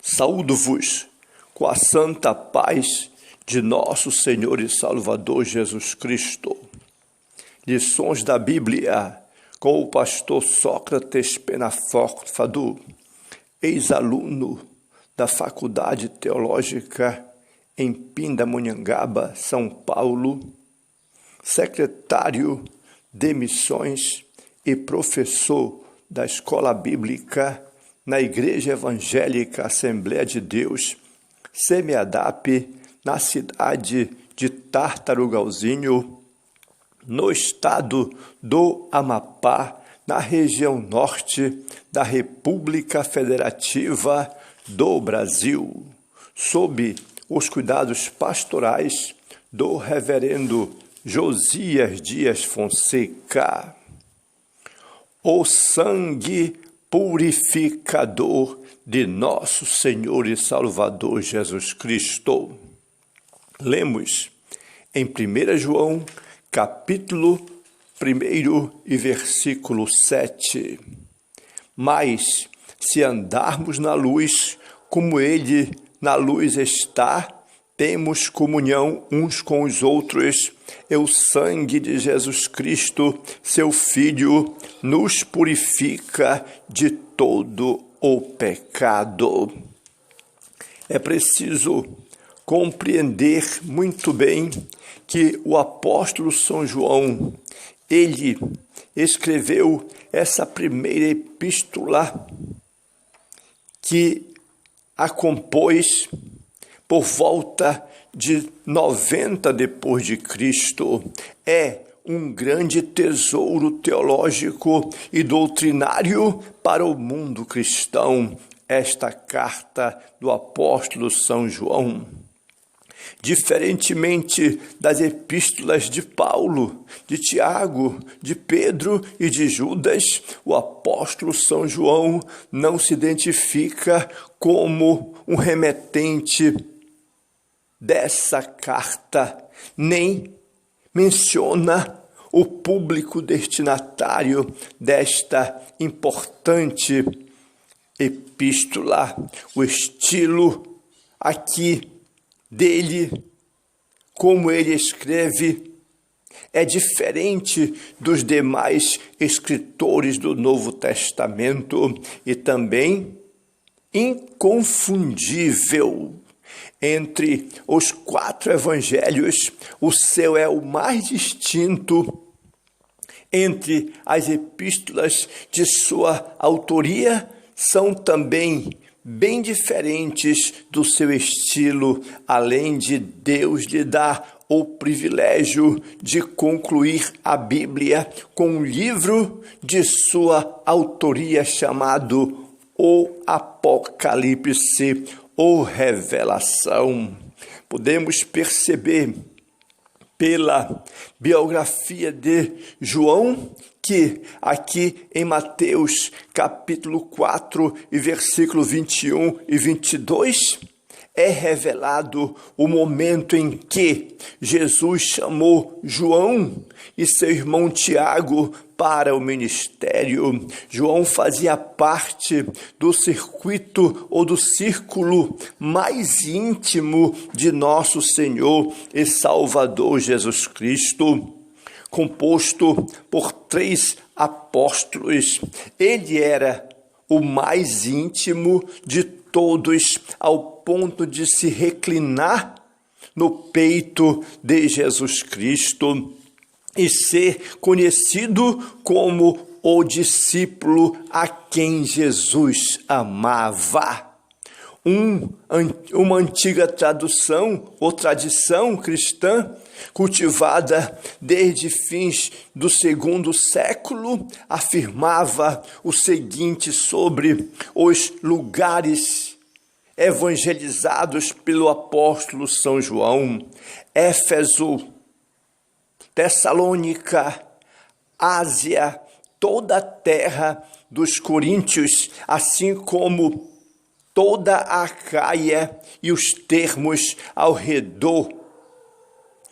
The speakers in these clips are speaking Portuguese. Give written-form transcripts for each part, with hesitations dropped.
Saúdo-vos com a santa paz de nosso Senhor e Salvador Jesus Cristo. Lições da Bíblia com o pastor Sócrates Penaforte Fadu, ex-aluno da Faculdade Teológica em Pindamonhangaba, São Paulo, secretário de Missões e professor da Escola Bíblica na Igreja Evangélica Assembleia de Deus, SEMEADAP, na cidade de Tartarugalzinho, no estado do Amapá, na região norte da República Federativa do Brasil, sob os cuidados pastorais do reverendo Josias Dias Fonseca. O sangue purificador de nosso Senhor e Salvador Jesus Cristo. Lemos em 1 João, capítulo 1 e versículo 7. Mas, se andarmos na luz, como Ele na luz está, temos comunhão uns com os outros, e o sangue de Jesus Cristo, seu Filho, nos purifica de todo o pecado. É preciso compreender muito bem que o apóstolo São João, ele escreveu essa primeira epístola que a compôs por volta de 90 depois de Cristo. É um grande tesouro teológico e doutrinário para o mundo cristão, esta carta do apóstolo São João. Diferentemente das epístolas de Paulo, de Tiago, de Pedro e de Judas, o apóstolo São João não se identifica como um remetente dessa carta, nem menciona o público destinatário desta importante epístola. O estilo aqui dele, como ele escreve, é diferente dos demais escritores do Novo Testamento e também inconfundível. Entre os 4 evangelhos, o seu é o mais distinto. Entre as epístolas de sua autoria, são também bem diferentes do seu estilo, além de Deus lhe dar o privilégio de concluir a Bíblia com um livro de sua autoria chamado O Apocalipse, ou Revelação. Podemos perceber pela biografia de João que aqui em Mateus capítulo 4 e versículo 21 e 22 é revelado o momento em que Jesus chamou João e seu irmão Tiago para o ministério. João fazia parte do circuito ou do círculo mais íntimo de nosso Senhor e Salvador Jesus Cristo, composto por 3 apóstolos. Ele era o mais íntimo de todos, ao ponto de se reclinar no peito de Jesus Cristo e ser conhecido como o discípulo a quem Jesus amava. Uma antiga tradução ou tradição cristã, cultivada desde fins do 2º século, afirmava o seguinte sobre os lugares evangelizados pelo apóstolo São João: Éfeso, Tessalônica, Ásia, toda a terra dos coríntios, assim como toda a Acaia e os termos ao redor,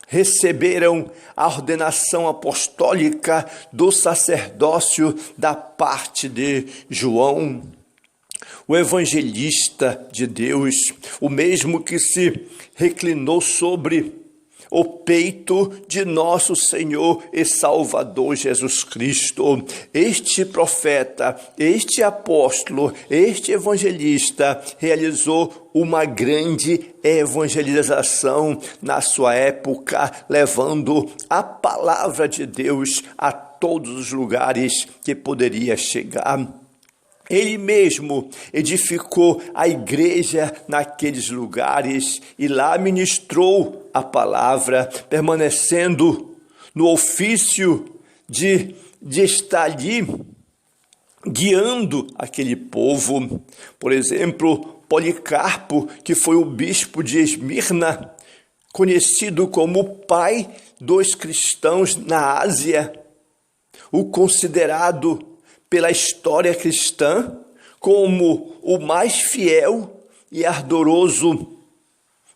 receberam a ordenação apostólica do sacerdócio da parte de João. o evangelista de Deus, o mesmo que se reclinou sobre o peito de nosso Senhor e Salvador Jesus Cristo. Este profeta, este apóstolo, este evangelista realizou uma grande evangelização na sua época, levando a palavra de Deus a todos os lugares que poderia chegar. Ele mesmo edificou a igreja naqueles lugares e lá ministrou a palavra, permanecendo no ofício de estar ali guiando aquele povo. Por exemplo, Policarpo, que foi o bispo de Esmirna, conhecido como o pai dos cristãos na Ásia, o considerado pela história cristã como o mais fiel e ardoroso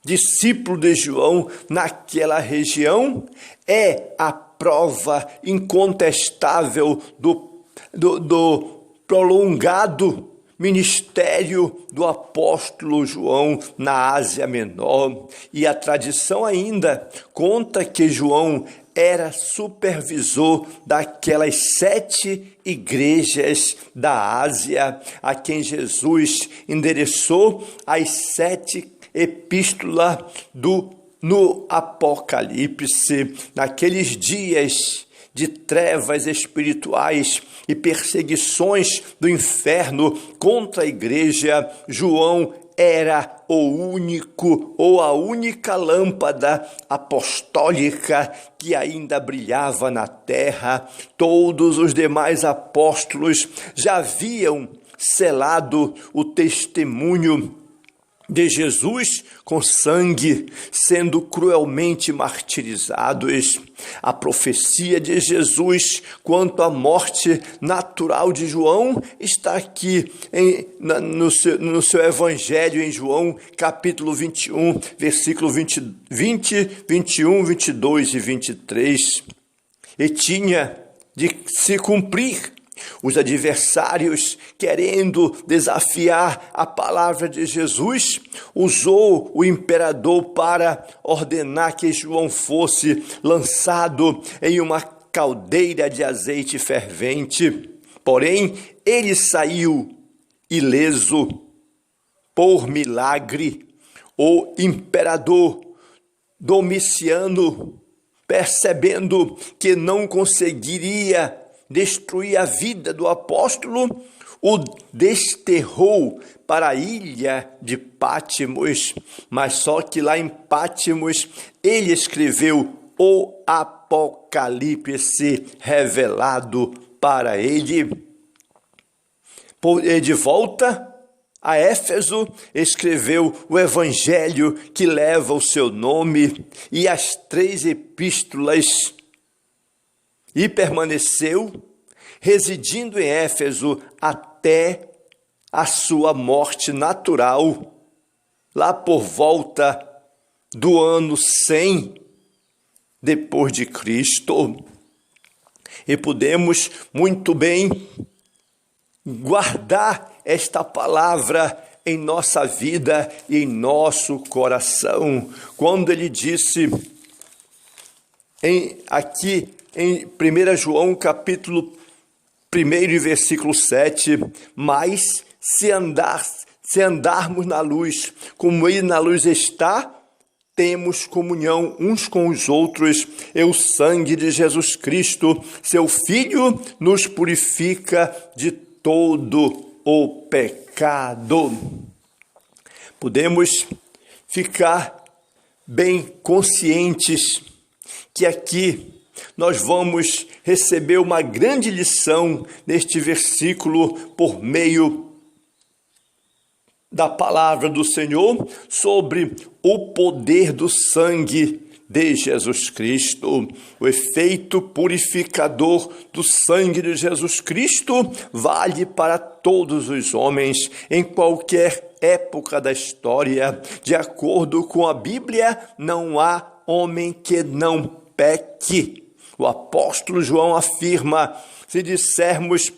discípulo de João naquela região, é a prova incontestável do prolongado ministério do apóstolo João na Ásia Menor. E a tradição ainda conta que João era supervisor daquelas 7 igrejas da Ásia, a quem Jesus endereçou as 7 epístolas no Apocalipse. Naqueles dias de trevas espirituais e perseguições do inferno contra a igreja, João era o único ou a única lâmpada apostólica que ainda brilhava na terra. Todos os demais apóstolos já haviam selado o testemunho de Jesus com sangue, sendo cruelmente martirizados. A profecia de Jesus quanto à morte natural de João está aqui no seu evangelho em João, capítulo 21, versículo 20, 21, 22 e 23. E tinha de se cumprir. Os adversários, querendo desafiar a palavra de Jesus, usou o imperador para ordenar que João fosse lançado em uma caldeira de azeite fervente. Porém, ele saiu ileso. Por milagre, o imperador Domiciano, percebendo que não conseguiria destruir a vida do apóstolo, o desterrou para a ilha de Pátimos. Mas só que lá em Pátimos ele escreveu o Apocalipse revelado para ele. De volta a Éfeso, escreveu o evangelho que leva o seu nome e as 3 epístolas, e permaneceu residindo em Éfeso até a sua morte natural, lá por volta do ano 100 depois de Cristo. E podemos muito bem guardar esta palavra em nossa vida e em nosso coração. Quando ele disse aqui em 1 João capítulo 1 e versículo 7, mas se andarmos na luz, como ele na luz está, temos comunhão uns com os outros, e o sangue de Jesus Cristo, seu Filho, nos purifica de todo o pecado. Podemos ficar bem conscientes que aqui nós vamos receber uma grande lição neste versículo por meio da palavra do Senhor sobre o poder do sangue de Jesus Cristo. O efeito purificador do sangue de Jesus Cristo vale para todos os homens, em qualquer época da história. De acordo com a Bíblia, não há homem que não peque. O apóstolo João afirma: se dissermos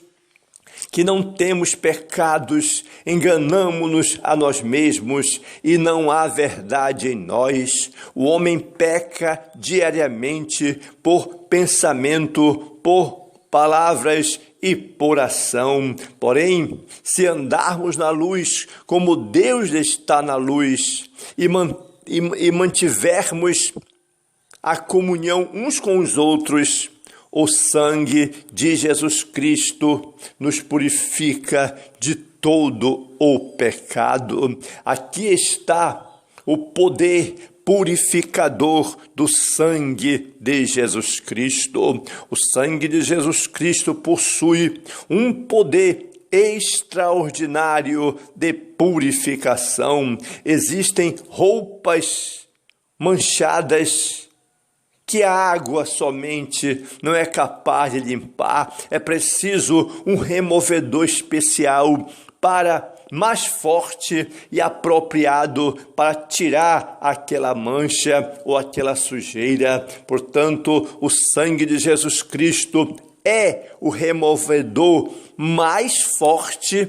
que não temos pecados, enganamo-nos a nós mesmos e não há verdade em nós. O homem peca diariamente por pensamento, por palavras e por ação. Porém, se andarmos na luz como Deus está na luz e mantivermos a comunhão uns com os outros, o sangue de Jesus Cristo nos purifica de todo o pecado. Aqui está o poder purificador do sangue de Jesus Cristo. O sangue de Jesus Cristo possui um poder extraordinário de purificação. Existem roupas manchadas que a água somente não é capaz de limpar. É preciso um removedor especial mais forte e apropriado para tirar aquela mancha ou aquela sujeira. Portanto, o sangue de Jesus Cristo é o removedor mais forte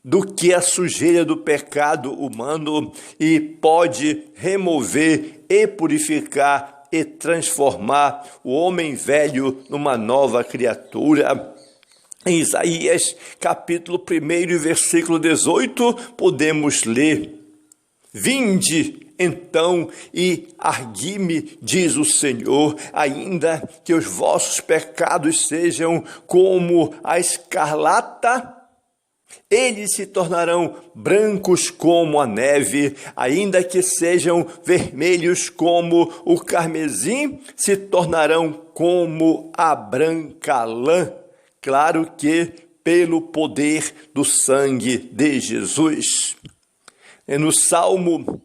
do que a sujeira do pecado humano e pode remover e purificar e transformar o homem velho numa nova criatura. Em Isaías, capítulo 1, versículo 18, podemos ler: Vinde, então, e argui-me, diz o Senhor, ainda que os vossos pecados sejam como a escarlata, eles se tornarão brancos como a neve, ainda que sejam vermelhos como o carmesim, se tornarão como a branca lã. Claro que pelo poder do sangue de Jesus. No Salmo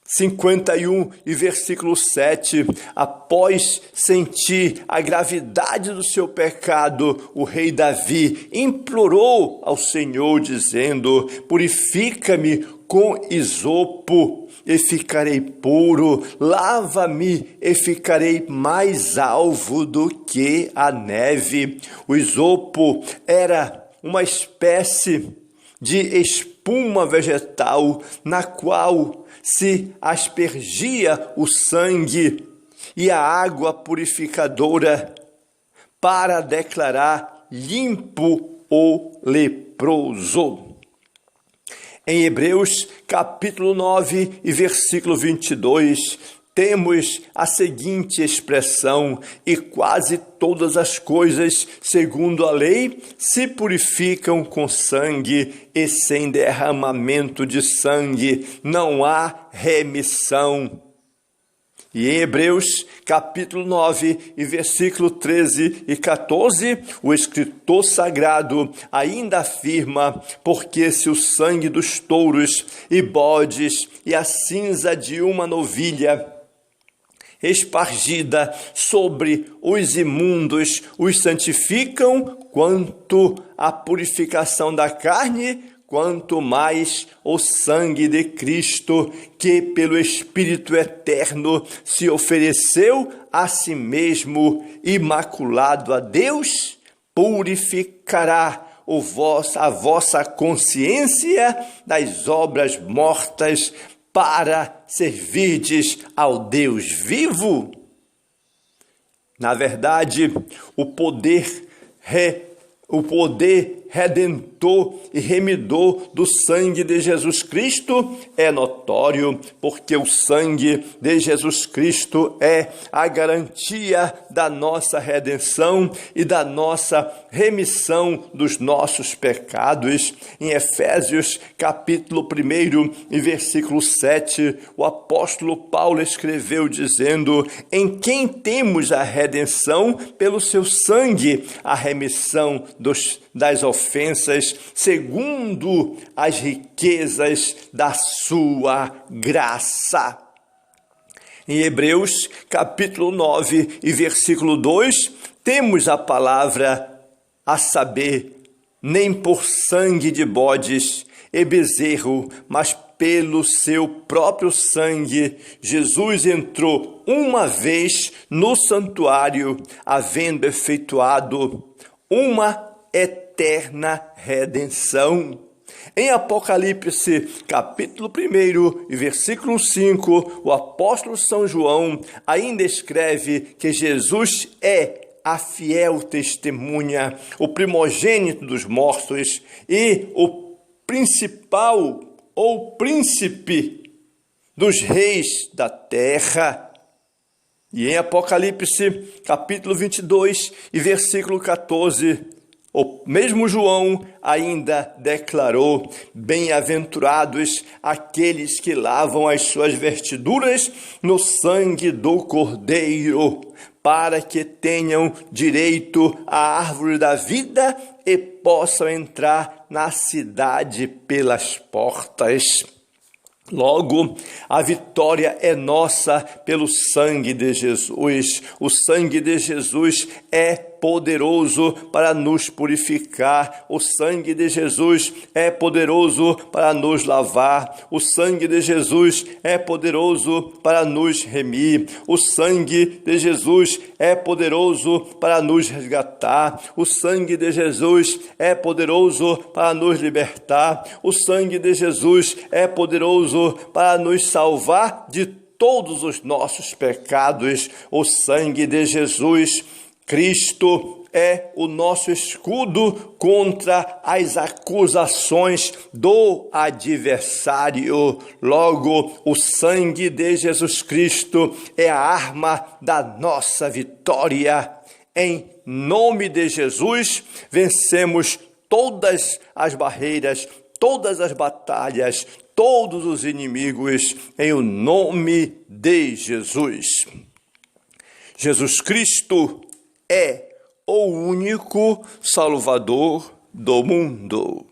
51 e versículo 7, após sentir a gravidade do seu pecado, o rei Davi implorou ao Senhor, dizendo: purifica-me com isopo e ficarei puro, lava-me e ficarei mais alvo do que a neve. O isopo era uma espécie de espuma vegetal na qual se aspergia o sangue e a água purificadora para declarar limpo o leproso. Em Hebreus, capítulo 9 e versículo 22, temos a seguinte expressão: e quase todas as coisas, segundo a lei, se purificam com sangue, e sem derramamento de sangue não há remissão. E em Hebreus, capítulo 9, e versículo 13 e 14, o escritor sagrado ainda afirma: porque se o sangue dos touros e bodes e a cinza de uma novilha espargida sobre os imundos os santificam, quanto à purificação da carne, quanto mais o sangue de Cristo, que pelo Espírito Eterno se ofereceu a si mesmo, imaculado a Deus, purificará a vossa consciência das obras mortas, para servirdes ao Deus vivo. Na verdade, o poder redentor e remidor do sangue de Jesus Cristo é notório, porque o sangue de Jesus Cristo é a garantia da nossa redenção e da nossa remissão dos nossos pecados. Em Efésios, capítulo 1 e versículo 7, o apóstolo Paulo escreveu dizendo: em quem temos a redenção pelo seu sangue, a remissão das ofensas, segundo as riquezas da sua graça. Em Hebreus, capítulo 9 e versículo 2, temos a palavra, a saber, nem por sangue de bodes e bezerro, mas pelo seu próprio sangue, Jesus entrou uma vez no santuário, havendo efetuado uma eterna eterna redenção. Em Apocalipse, capítulo 1 e versículo 5, o apóstolo São João ainda escreve que Jesus é a fiel testemunha, o primogênito dos mortos e o principal ou príncipe dos reis da terra. E em Apocalipse, capítulo 22 e versículo 14, o mesmo João ainda declarou: bem-aventurados aqueles que lavam as suas vestiduras no sangue do Cordeiro, para que tenham direito à árvore da vida e possam entrar na cidade pelas portas. Logo, a vitória é nossa pelo sangue de Jesus. O sangue de Jesus é poderoso para nos purificar. O sangue de Jesus é poderoso para nos lavar. O sangue de Jesus é poderoso para nos remir. O sangue de Jesus é poderoso para nos resgatar. O sangue de Jesus é poderoso para nos libertar. O sangue de Jesus é poderoso para nos salvar de todos os nossos pecados. O sangue de Jesus Cristo é o nosso escudo contra as acusações do adversário. Logo, o sangue de Jesus Cristo é a arma da nossa vitória. Em nome de Jesus, vencemos todas as barreiras, todas as batalhas, todos os inimigos, em o nome de Jesus. Jesus Cristo é o único Salvador do mundo.